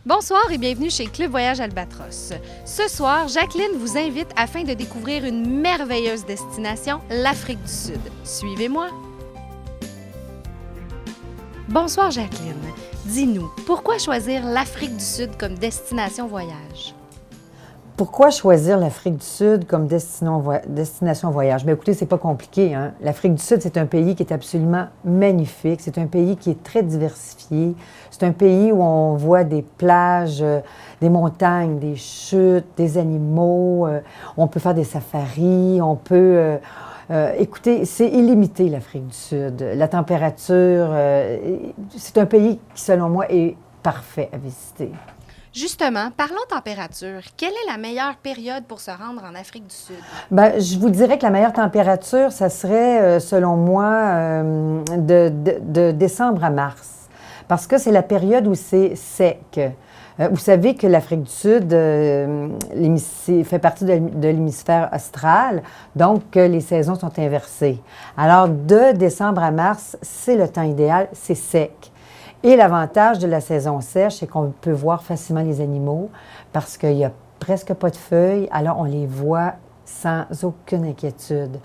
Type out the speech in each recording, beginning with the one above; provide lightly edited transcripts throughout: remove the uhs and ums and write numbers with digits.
Bonsoir et bienvenue chez Club Voyage Albatros. Ce soir, Jacqueline vous invite afin de découvrir une merveilleuse destination, l'Afrique du Sud. Suivez-moi. Bonsoir Jacqueline. Dis-nous, pourquoi choisir l'Afrique du Sud comme destination voyage? Pourquoi choisir l'Afrique du Sud comme destination voyage? Bien, écoutez, c'est pas compliqué, hein? L'Afrique du Sud, c'est un pays qui est absolument magnifique. C'est un pays qui est très diversifié. C'est un pays où on voit des plages, des montagnes, des chutes, des animaux. On peut faire des safaris. On peut... écoutez, c'est illimité, l'Afrique du Sud. La température, c'est un pays qui, selon moi, est parfait à visiter. Justement, parlons température. Quelle est la meilleure période pour se rendre en Afrique du Sud? Bien, je vous dirais que la meilleure température, ça serait, selon moi, de décembre à mars. Parce que c'est la période où c'est sec. Vous savez que l'Afrique du Sud fait partie de l'hémisphère austral, donc les saisons sont inversées. Alors, de décembre à mars, c'est le temps idéal, c'est sec. Et l'avantage de la saison sèche, c'est qu'on peut voir facilement les animaux parce qu'il n'y a presque pas de feuilles, alors on les voit sans aucune inquiétude.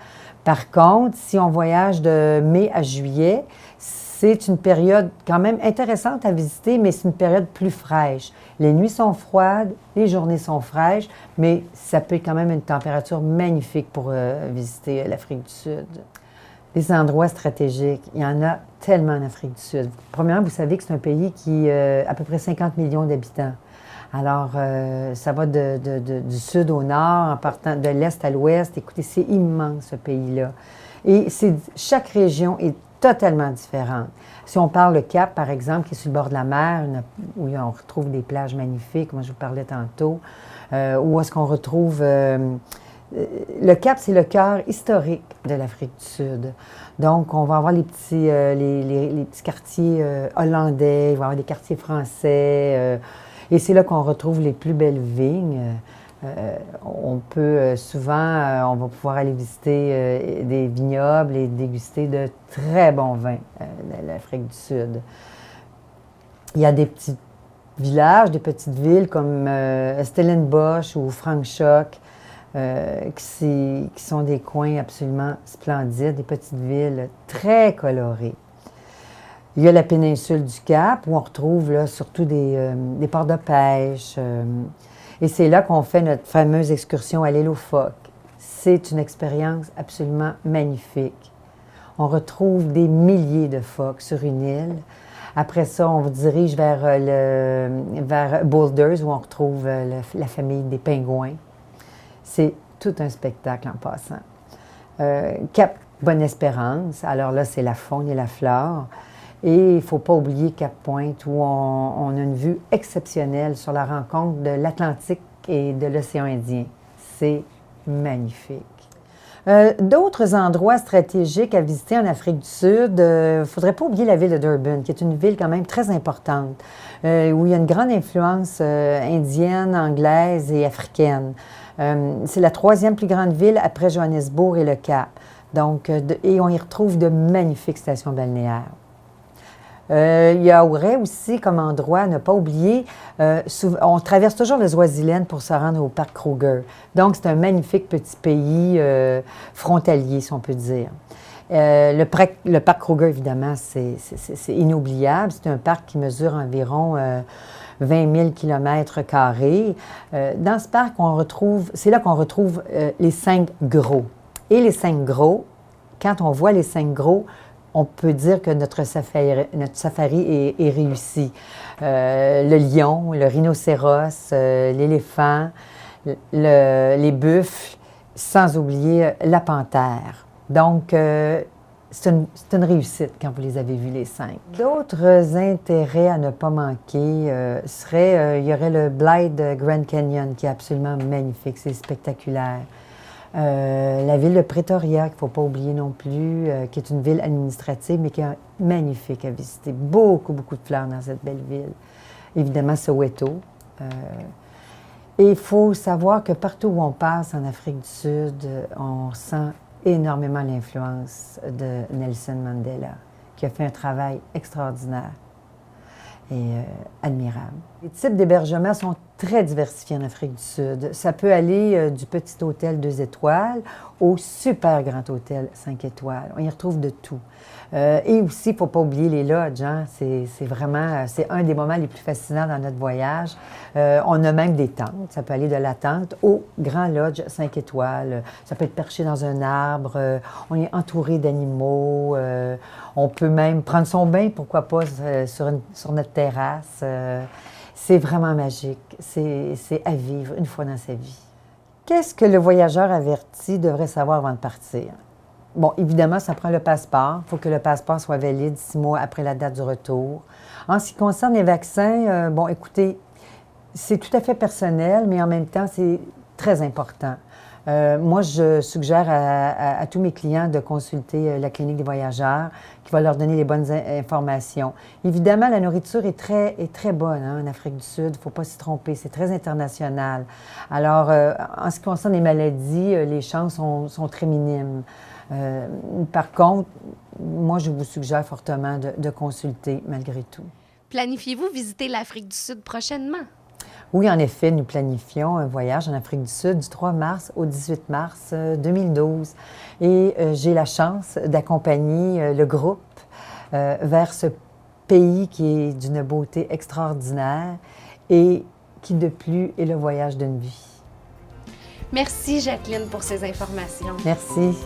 Par contre, si on voyage de mai à juillet, c'est une période quand même intéressante à visiter, mais c'est une période plus fraîche. Les nuits sont froides, les journées sont fraîches, mais ça peut être quand même une température magnifique pour visiter l'Afrique du Sud. Les endroits stratégiques, il y en a tellement en Afrique du Sud. Premièrement, vous savez que c'est un pays qui a à peu près 50 millions d'habitants. Alors, ça va du sud au nord, en partant de l'est à l'ouest. Écoutez, c'est immense, ce pays-là. Et chaque région est totalement différente. Si on parle le Cap, par exemple, qui est sur le bord de la mer, où on retrouve des plages magnifiques, moi je vous parlais tantôt, où est-ce qu'on retrouve... le Cap, c'est le cœur historique de l'Afrique du Sud. Donc, on va avoir les petits quartiers hollandais, il va y avoir des quartiers français. Et c'est là qu'on retrouve les plus belles vignes. On peut souvent, on va pouvoir aller visiter des vignobles et déguster de très bons vins de l'Afrique du Sud. Il y a des petits villages, des petites villes comme Stellenbosch ou Franschhoek, qui sont des coins absolument splendides, des petites villes très colorées. Il y a la péninsule du Cap, où on retrouve là, surtout des ports de pêche. Et c'est là qu'on fait notre fameuse excursion à l'île aux phoques. C'est une expérience absolument magnifique. On retrouve des milliers de phoques sur une île. Après ça, on vous dirige vers Boulders, où on retrouve la famille des pingouins. C'est tout un spectacle en passant. Cap Bonne-Espérance, alors là, c'est la faune et la flore. Et il ne faut pas oublier Cap-Pointe, où on a une vue exceptionnelle sur la rencontre de l'Atlantique et de l'océan Indien. C'est magnifique. D'autres endroits stratégiques à visiter en Afrique du Sud, il ne faudrait pas oublier la ville de Durban, qui est une ville quand même très importante, où il y a une grande influence indienne, anglaise et africaine. C'est la troisième plus grande ville après Johannesburg et le Cap. Donc, et on y retrouve de magnifiques stations balnéaires. Il y aurait aussi comme endroit, à ne pas oublier, on traverse toujours le Swaziland pour se rendre au parc Kruger. Donc, c'est un magnifique petit pays frontalier, si on peut dire. Le parc Kruger, évidemment, c'est inoubliable. C'est un parc qui mesure environ 20 000 km². Dans ce parc, c'est là qu'on retrouve les 5 gros. Et les 5 gros, quand on voit les 5 gros, on peut dire que notre safari est réussi. Le lion, le rhinocéros, l'éléphant, les buffles, sans oublier la panthère. Donc, c'est une réussite quand vous les avez vus, les 5. D'autres intérêts à ne pas manquer il y aurait le Blythe Grand Canyon, qui est absolument magnifique, c'est spectaculaire. La ville de Pretoria, qu'il ne faut pas oublier non plus, qui est une ville administrative, mais qui est magnifique à visiter. Beaucoup, beaucoup de fleurs dans cette belle ville. Évidemment, Soweto. Et il faut savoir que partout où on passe en Afrique du Sud, on sent énormément l'influence de Nelson Mandela, qui a fait un travail extraordinaire. admirable. Les types d'hébergements sont très diversifiés en Afrique du Sud. Ça peut aller du petit hôtel 2 étoiles au super grand hôtel 5 étoiles. On y retrouve de tout. Et aussi, il ne faut pas oublier les lodges. Hein? C'est vraiment, c'est un des moments les plus fascinants dans notre voyage. On a même des tentes. Ça peut aller de la tente au grand lodge 5 étoiles. Ça peut être perché dans un arbre. On est entouré d'animaux. On peut même prendre son bain, pourquoi pas, sur notre terrasse. C'est vraiment magique. C'est à vivre une fois dans sa vie. Qu'est-ce que le voyageur averti devrait savoir avant de partir? Bon, évidemment, ça prend le passeport. Il faut que le passeport soit valide 6 mois après la date du retour. En ce qui concerne les vaccins, bon, écoutez, c'est tout à fait personnel, mais en même temps, c'est très important. Moi, je suggère à tous mes clients de consulter la clinique des voyageurs qui va leur donner les bonnes informations. Évidemment, la nourriture est très bonne en Afrique du Sud. Il ne faut pas s'y tromper. C'est très international. Alors, en ce qui concerne les maladies, les chances sont très minimes. Par contre, moi, je vous suggère fortement de consulter malgré tout. Planifiez-vous visiter l'Afrique du Sud prochainement? Oui, en effet, nous planifions un voyage en Afrique du Sud du 3 mars au 18 mars 2012. Et j'ai la chance d'accompagner le groupe vers ce pays qui est d'une beauté extraordinaire et qui, de plus, est le voyage d'une vie. Merci, Jacqueline, pour ces informations. Merci.